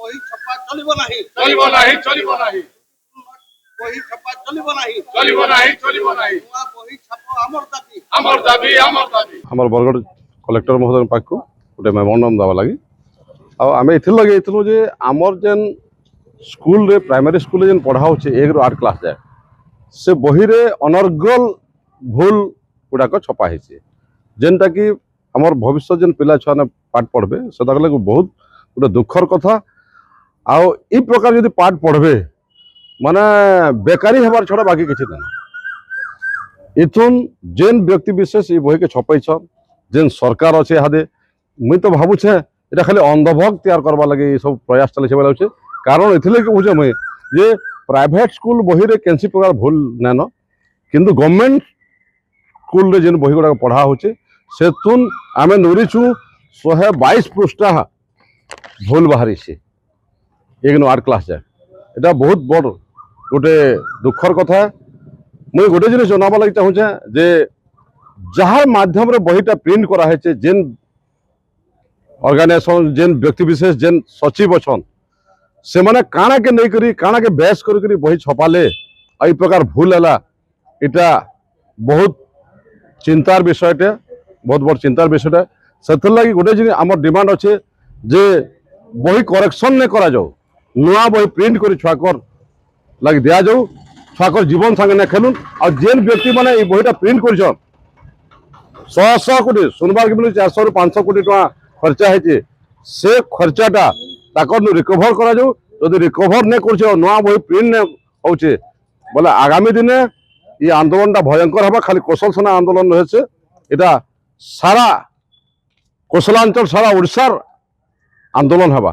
বহি ছপা চলিব নাহি চলিব নাহি চলিব নাহি বহি ছপা চলিব নাহি চলিব নাহি চলিব নাহি নূয়া বহি ছাপ আমার দাবি আমার দাবি আমার দাবি আমার বরগড় কলেক্টর মহোদয় পাখু গোটে মেমୋରାଣ୍ଡମ୍ ଦେବା ଲାଗି ଆଉ ଆମେ ଏଥିର୍ ଲାଗି ଯାଇଥିଲୁ ଯେ ଆମର ଯେନ୍ ସ୍କୁଲରେ ପ୍ରାଇମେରୀ ସ୍କୁଲରେ ଯେନ୍ ପଢ଼ା ହେଉଛି 1 ରୁ 8 କ୍ଲାସ୍ ଯାଏ ସେ ବହିରେ ଅନର୍ଗଲ ଭୁଲ ଗୁଡ଼ାକ ଛପା ହେଇଛି ଯେନ୍ଟାକି ଆମର ଭବିଷ୍ୟତ ଯେନ୍ ପିଲା ଛୁଆମାନେ ପାଠ ପଢ଼ବେ ସେଟାକ ଲାଗି ବହୁତ ଗୋଟେ ଦୁଃଖର କଥା ଆଉ ଇ ପ୍ରକାର ଯଦି ପାଠ ପଢ଼ବେ ମାନେ ବେକାରୀ ହେବାର ଛଡ଼ା ବାକି କିଛି ନାହିଁ इथुन जेन व्यक्ति विशेष ये बही के छपैछन जेन सरकार अच्छे इहादे मुई तो भावुछे এটা खाली अंधभक्त तैयार करवा लगे सब प्रयास चले लगे कारण इथिले कि बुझे मुई जे प्राइवेट स्कूल बही रे केनसी प्रकार भूल नान किंतु गवर्नमेंट स्कूल रे जेन बही गुड़ा पढ़ा होचे सेथुन आमे नोरीछु 122 पृष्ठा भूल बाहरी से 1 नु 8 क्लास जाए एटा बहुत बड़ गोटे दुखर कथा मुझे गोटे जिन जनावा लगे चाहूचे जे जहाँ माध्यम रे बहीटा प्रिंट कराहे जेन ऑर्गेनाइजेशन जेन व्यक्ति विशेष जेन सचिव अच्छन से माने काना के नहीं करी काना के बेस करी बही छपाले आई प्रकार भूल है इटा बहुत चिंतार विषयटे बहुत बड़ चिंतार विषयटा से लगी गोटे जिन आम डिमांड अच्छे जे बही करेक्शन नहीं करा जाओ नुआ बही प्रिंट कर छुआकर लगी दिया जाऊ छुआकर जीवन संगे न खेलुन और जेन व्यक्ति मैंने ये बहीटा प्रिंट कर 100 कोटी सुनबार के मिलूँ 400 ରୁ 500 कोटी टका खर्चा है से खर्चाटा ताकर रिकवर करा जाऊ जदि रिकवर नहीं कर नुआ बही प्रिंट नहीं होचे बोले आगामी दिन ये आंदोलन भयंकर हवा खाली कौशल सेना आंदोलन रहे इटा सारा कौशलांचल सारा ओडिशार आंदोलन हवा।